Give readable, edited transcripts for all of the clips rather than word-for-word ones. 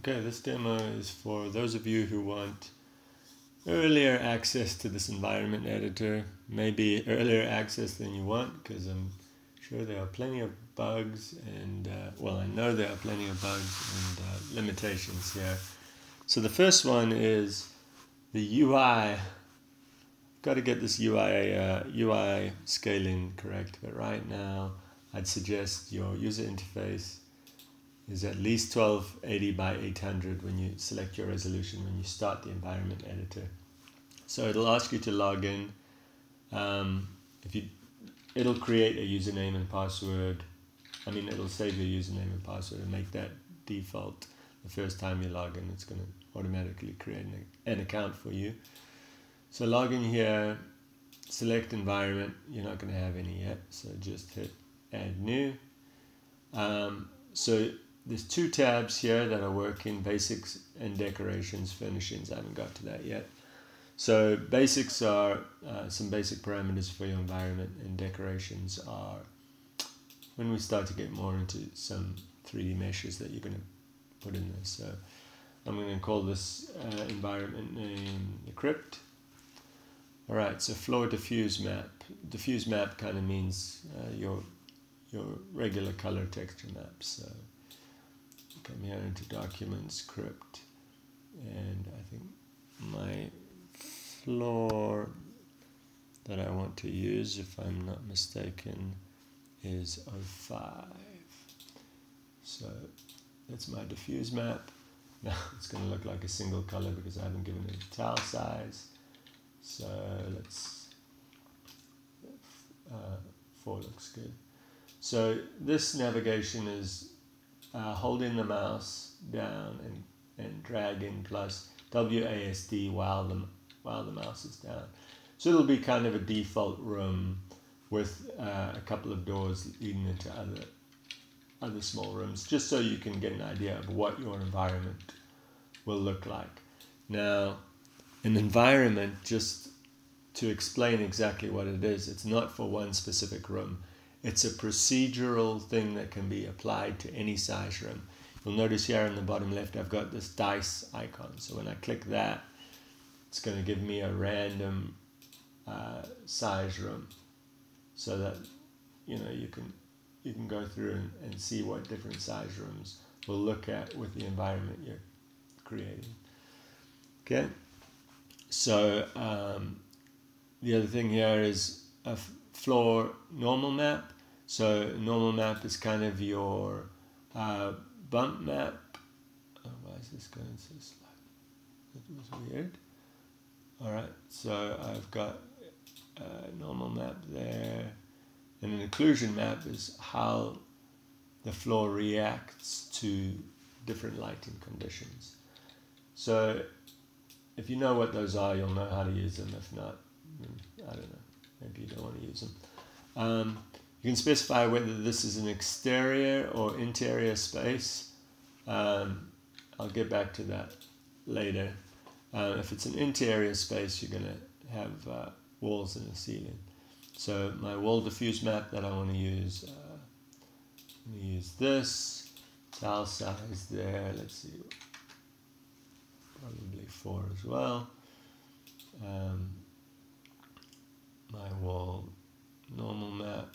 Okay, this demo is for those of you who want earlier access to this environment editor, maybe earlier access than you want, because I'm sure there are plenty of bugs and, well, I know there are plenty of bugs and limitations here. So the first one is the UI. Got to get this UI scaling correct, but right now I'd suggest your user interface is at least 1280 by 800 when you select your resolution when you start the environment editor. So it'll ask you to log in. It'll create a username and password. It'll save your username and password and make that default. The first time you log in, it's going to automatically create an account for you. So log in here, select environment. You're not going to have any yet, so just hit add new. So there's two tabs here that are working, basics and decorations, furnishings. I haven't got to that yet. So basics are some basic parameters for your environment, and decorations are when we start to get more into some 3D meshes that you're going to put in there. So I'm going to call this environment name the crypt. Alright, so floor diffuse map. Diffuse map kind of means your regular color texture map. So come here into documents, crypt, and I think my floor that I want to use, if I'm not mistaken, is 05. So that's my diffuse map. Now it's going to look like a single color because I haven't given it a tile size. So let's 4 looks good. So this navigation is holding the mouse down and dragging plus WASD while the mouse is down. So it'll be kind of a default room with a couple of doors leading into other small rooms, just so you can get an idea of what your environment will look like. Now, an environment, just to explain exactly what it is, it's not for one specific room. It's a procedural thing that can be applied to any size room. You'll notice here in the bottom left I've got this dice icon. So when I click that, it's going to give me a random size room, so that you can go through and see what different size rooms will look at with the environment you're creating. Okay, so the other thing here is a floor normal map. So normal map is kind of your bump map. Oh, why is this going so slow? That was weird. Alright, so I've got a normal map there, and an occlusion map is how the floor reacts to different lighting conditions. So if you know what those are, you'll know how to use them. If not, I don't know, maybe you don't want to use them. You can specify whether this is an exterior or interior space. I'll get back to that later. If it's an interior space, you're going to have walls and a ceiling. So my wall diffuse map that I want to use, I'm going to use this. Tile size there, let's see, probably 4 as well. My wall normal map.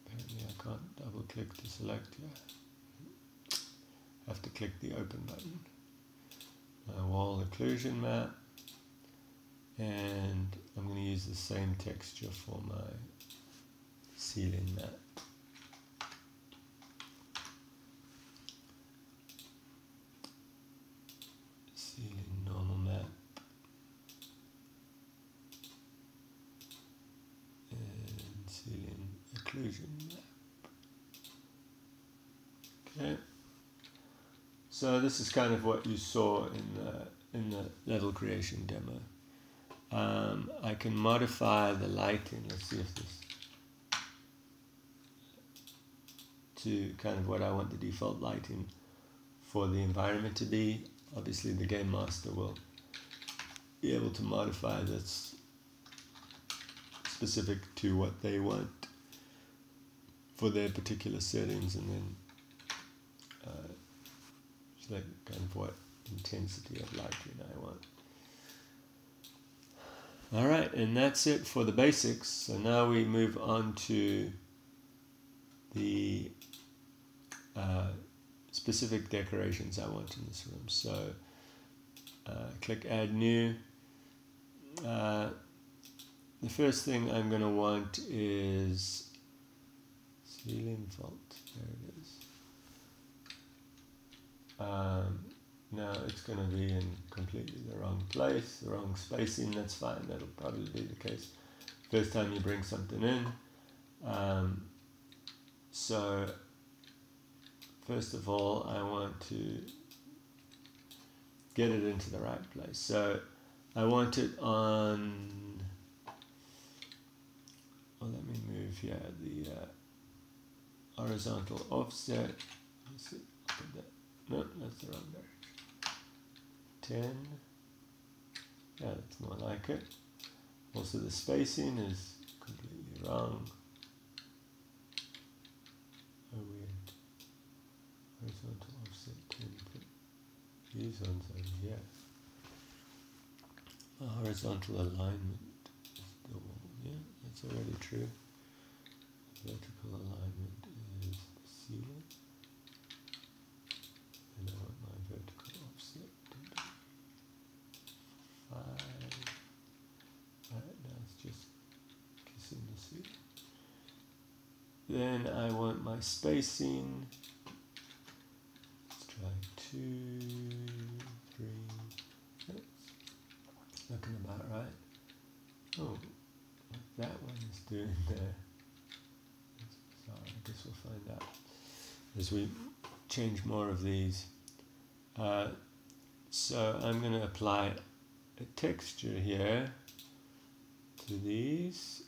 Apparently I can't double click to select here. Have to click the open button. My wall occlusion map, and I'm going to use the same texture for my ceiling map. Ceiling normal map, and ceiling occlusion map. Okay. So this is kind of what you saw in the level creation demo. I can modify the lighting. Let's see if this, to kind of what I want the default lighting for the environment to be. Obviously the game master will be able to modify this specific to what they want for their particular settings, and then select kind of what intensity of lighting I want. Alright, and that's it for the basics. So now we move on to the specific decorations I want in this room. So click Add New. The first thing I'm going to want is ceiling vault. There it is. Now it's going to be in completely the wrong place, the wrong spacing. That's fine. That'll probably be the case first time you bring something in. So first of all, I want to get it into the right place. So I want it on, well, let me move here, the horizontal offset. Let's see, no, that's the wrong direction. 10, yeah, that's more like it. Also the spacing is completely wrong. Oh, weird. Horizontal offset 10, these ones over here. Horizontal alignment is the wall, yeah, that's already true. Vertical alignment is the ceiling. And I want my vertical offset to be 5. Alright, now it's just kissing the ceiling. Then I want my spacing. Let's try 2, 3. That's looking about right. Oh, what that one is doing there. Sorry, I guess we'll find out as we change more of these. So I'm going to apply a texture here to these.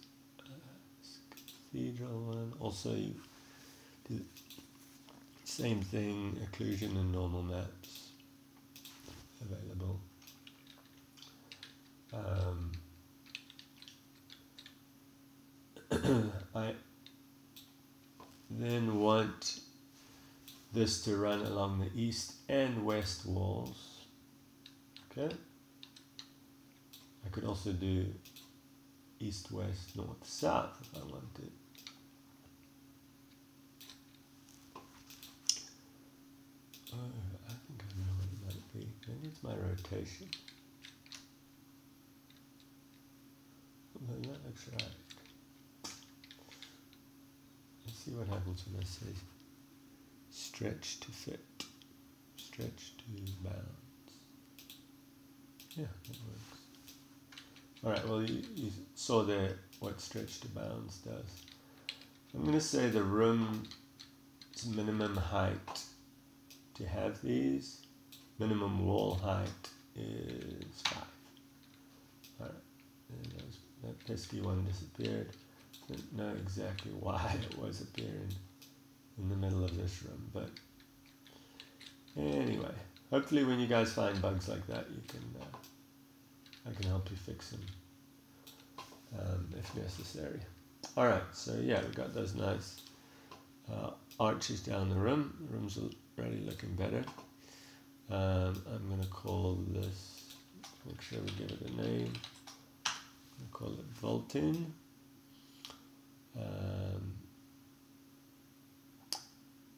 Cathedral one. Also, you do the same thing, occlusion and normal maps available. I then want this to run along the east and west walls. Okay. I could also do east, west, north, south if I wanted. Oh, I think I know what it might be. Maybe it's my rotation. No, that looks right. Let's see what happens when I say stretch to fit, stretch to bounds. Yeah, that works. Alright, well you saw there what stretch to bounds does. I'm going to say the room's minimum height to have these, minimum wall height is 5. Alright, that pesky one disappeared. I don't know exactly why it was appearing in the middle of this room, but anyway, hopefully when you guys find bugs like that, you can I can help you fix them if necessary. Alright, so yeah, we've got those nice arches down the room. The room's already looking better. I'm going to call this, make sure we give it a name. I'm going to call it vaulting.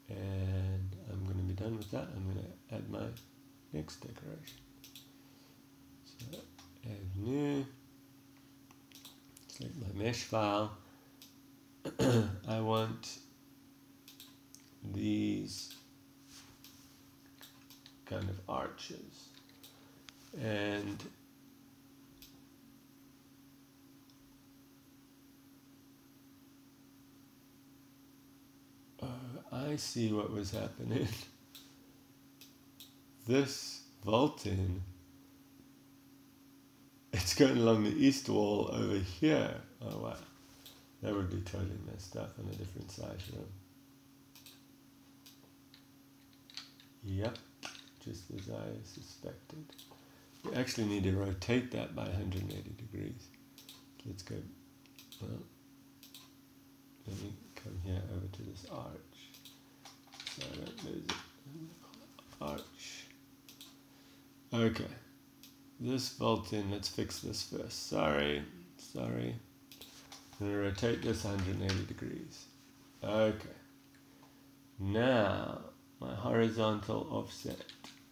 And I'm going to be done with that. I'm going to add my next decoration. So add new, select my mesh file. I want these kind of arches, and I see what was happening. This vaulting, it's going along the east wall over here. Oh wow, that would be totally messed up on a different size room. Yep, just as I suspected. You actually need to rotate that by 180 degrees. Let's go, well, let me come here over to this arch, so I don't lose it. I'm going to call it arch. Okay, this bolt in, let's fix this first. Sorry. I'm going to rotate this 180 degrees. Okay. Now, my horizontal offset.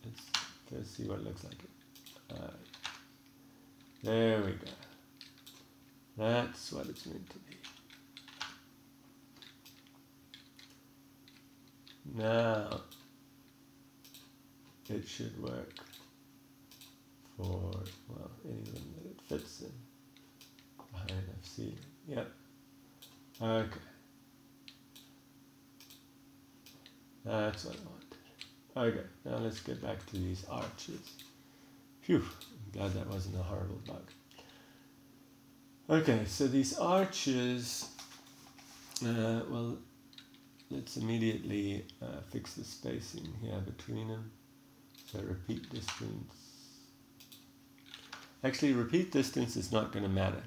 Let's first see what it looks like. There we go. That's what it's meant to be. Now, it should work for, well, any room that it fits in. High enough ceiling. Yep. Okay. That's what I wanted. Okay, now let's get back to these arches. Phew, I'm glad that wasn't a horrible bug. Okay, so these arches, well, let's immediately fix the spacing here between them. So repeat distance. Actually, repeat distance is not going to matter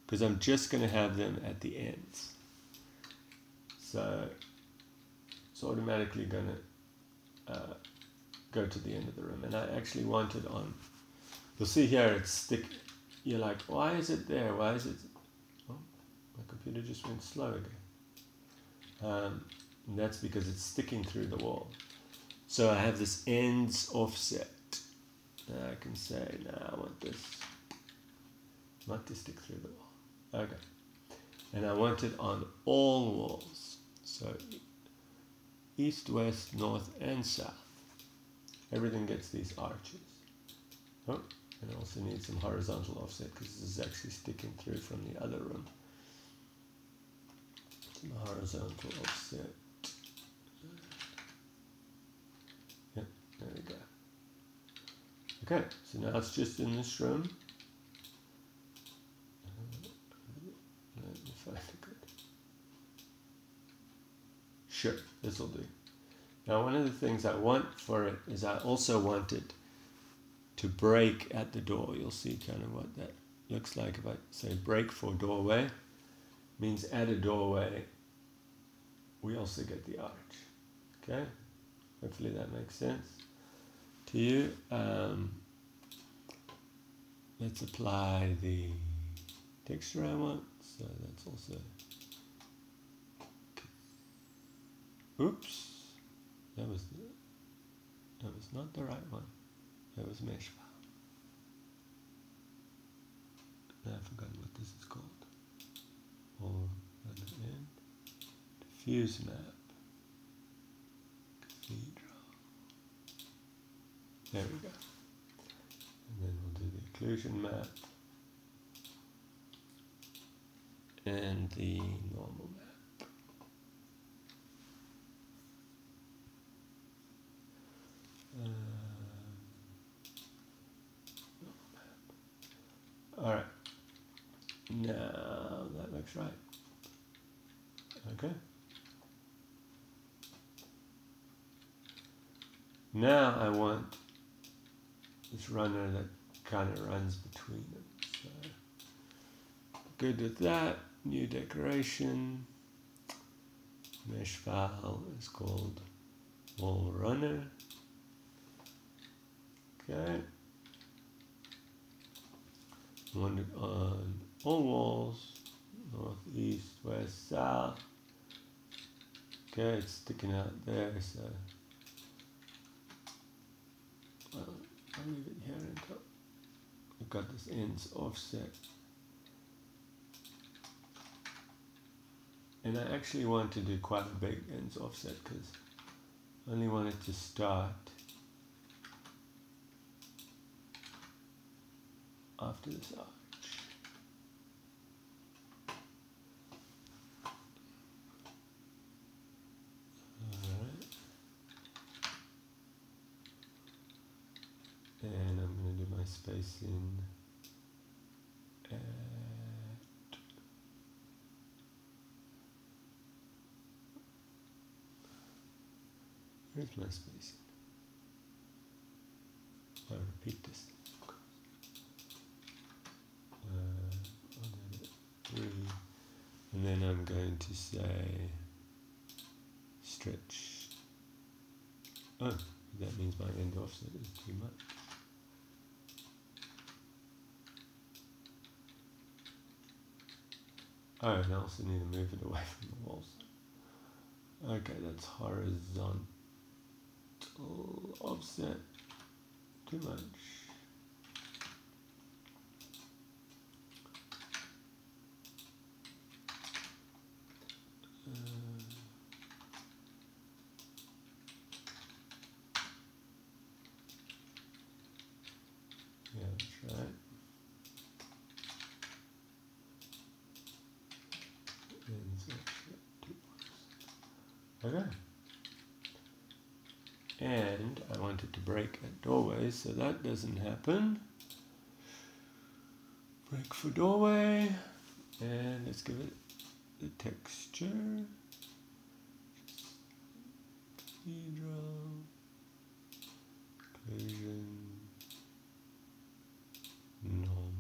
because I'm just going to have them at the ends. So it's automatically going to go to the end of the room. And I actually want it on, you'll see here it's stick. You're like, why is it there? Why is it? Oh, my computer just went slow again. And that's because it's sticking through the wall. So I have this ends offset. Now I can say, no, I want this not to stick through the wall. Okay. And I want it on all walls. So east, west, north, and south. Everything gets these arches. Oh, and I also need some horizontal offset because this is actually sticking through from the other room. Some horizontal offset. Yep, there we go. Okay, so now it's just in this room. Let me find it good. Sure, this will do. Now one of the things I want for it is I also want it to break at the door. You'll see kind of what that looks like. If I say break for doorway, means at a doorway we also get the arch. Okay, hopefully that makes sense to you. Let's apply the texture I want. So that's also, oops, that was not the right one. That was mesh file. I've forgotten what this is called. Or end. Diffuse map. Cathedral. There we go. And then we'll do the occlusion map and the normal map. All right. Now that looks right. Okay. Now I want this runner that kind of runs between them. So good with that. New decoration. Mesh file is called wall runner. Okay. I want it on all walls, north, east, west, south. Okay, it's sticking out there, so I'll leave it here until we've got this ends offset. And I actually want to do quite a big ends offset because I only want it to start after this arch. Alright. And I'm going to do my spacing at, where's my spacing? I'll repeat this. I'll do it 3, and then I'm going to say stretch. Oh, that means my end offset is too much. Oh, and I also need to move it away from the walls. Okay, that's horizontal offset. Too much. Yeah, that's right. Okay. And I wanted to break a doorway, so that doesn't happen. Break for doorway, and let's give it the texture. Cathedral, occlusion, normal.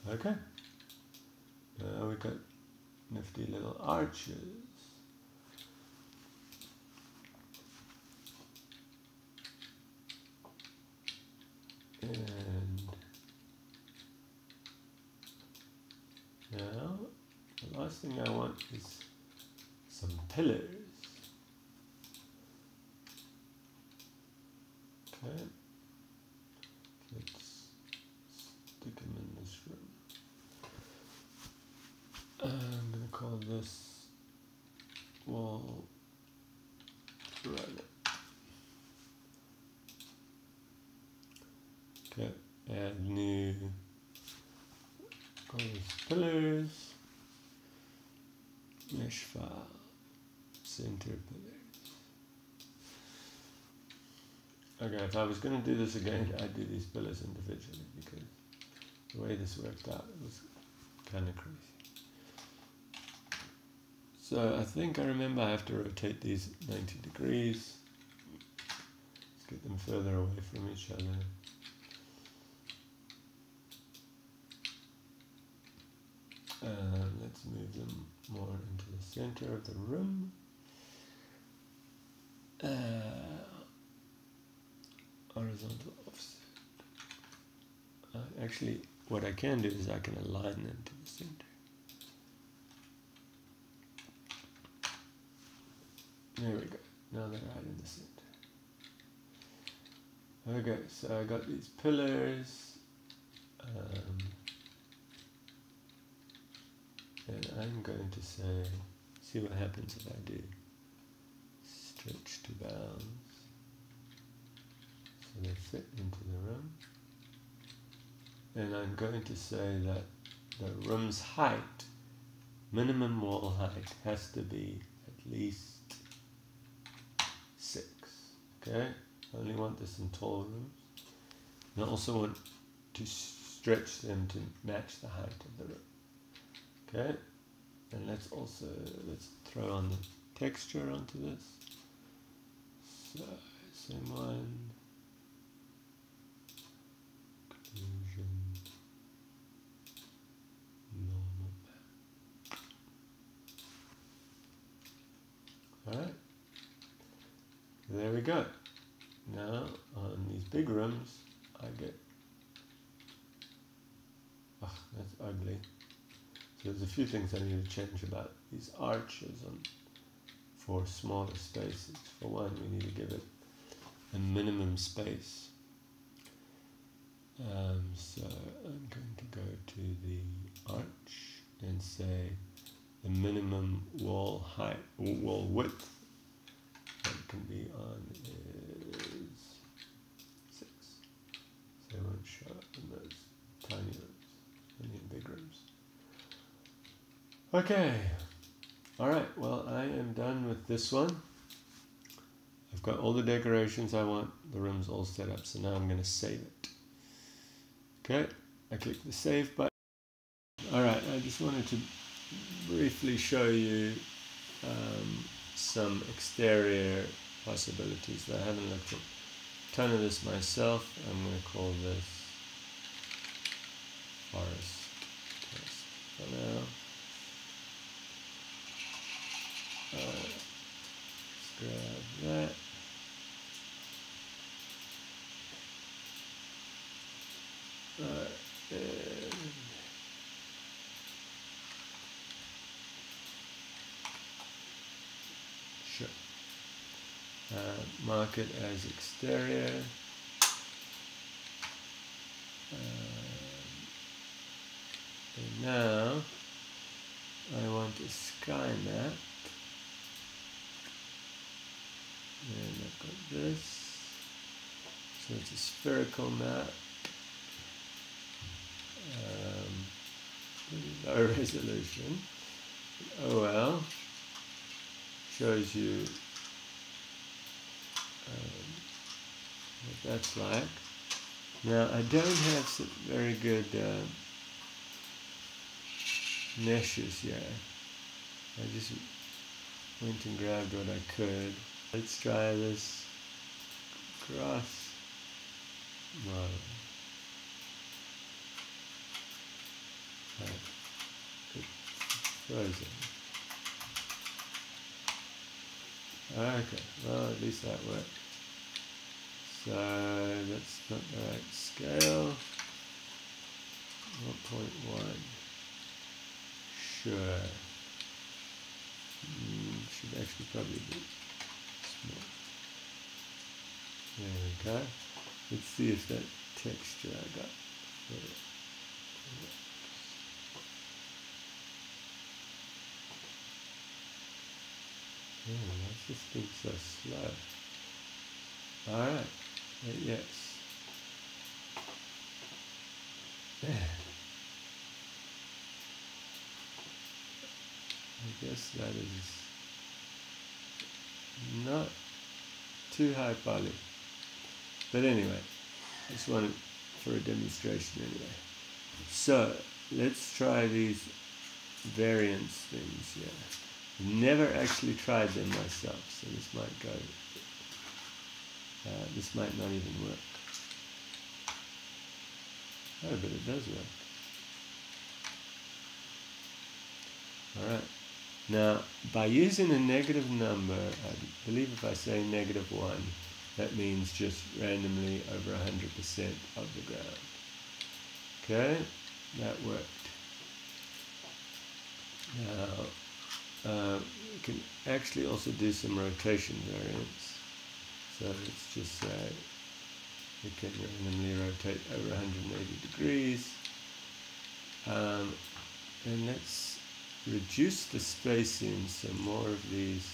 Okay. Now we've got nifty little arches. And now the last thing I want is some pillars. Okay. Let's stick them in this room. I'm going to call this wall runner. Okay, add new, call this pillars, mesh file, center pillars. Okay, if I was going to do this again, I'd do these pillars individually because the way this worked out, it was kind of crazy. So I think I remember I have to rotate these 90 degrees. Let's get them further away from each other. Let's move them more into the center of the room. Horizontal offset. Actually, what I can do is I can align them to the center. There we go. Now they're right in the center. Okay, so I got these pillars. And I'm going to say, see what happens if I do stretch to bounds. So they fit into the room. And I'm going to say that the room's height, minimum wall height, has to be at least 6. Okay? I only want this in tall rooms. And I also want to stretch them to match the height of the room. Okay? And let's throw on the texture onto this. So, same one. Occlusion. Normal map. Alright. There we go. Now, on these big rooms, I get... Oh, that's ugly. So there's a few things I need to change about these arches for smaller spaces. For one, we need to give it a minimum space. So I'm going to go to the arch and say the minimum wall height, wall width that can be on is 6. So it won't show up in those tiny rooms, only in big rooms. Okay, alright, well I am done with this one. I've got all the decorations I want, the room's all set up, so now I'm going to save it. Okay, I click the save button. Alright, I just wanted to briefly show you some exterior possibilities that I haven't looked at a ton of this myself. I'm going to call this forest test for now. Let's grab that. And mark it as exterior. And now I want a sky map. And I've got this. So it's a spherical map. Low resolution. OL shows you what that's like. Now I don't have some very good meshes yet. I just went and grabbed what I could. Let's try this cross model. It's frozen. Okay, well at least that worked. So that's not the right scale. 1.1. Sure. Should actually probably be small. There we go. Let's see if that texture I got. Why is this thing so slow? Alright. Yes. There. I guess that is not too high poly. But anyway, I just wanted for a demonstration anyway. So let's try these variance things here. I've never actually tried them myself, so this might go. This might not even work. Oh, but it does work. Alright. Now, by using a negative number, I believe if I say -1, that means just randomly over 100% of the ground. Okay, that worked. Now, we can actually also do some rotation variance. So let's just say we can randomly rotate over 180 degrees. And let's reduce the spacing so more of these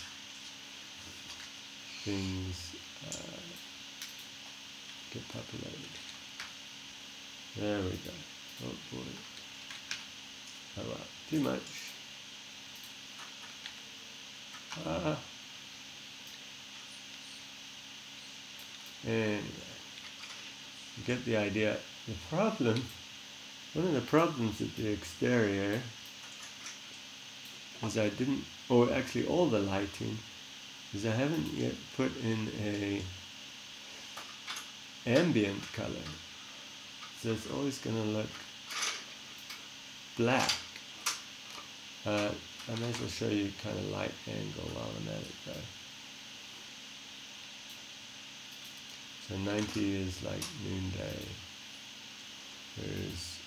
things get populated. There we go. Oh boy. Oh wow, too much. Anyway, you get the idea. The problem, one of the problems with the exterior is I didn't, or actually all the lighting, is I haven't yet put in a ambient color. So it's always going to look black. I may as well show you kind of light angle while I'm at it though. So 90 is like noonday. There's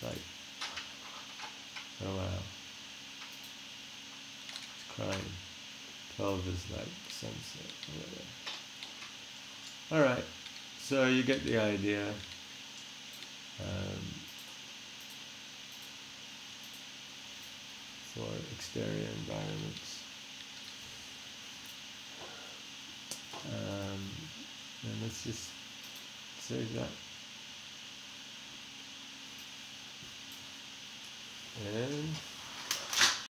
like, oh wow, it's crying. 12 is like sunset or whatever. Alright, so you get the idea. For exterior environments. And let's just save that. And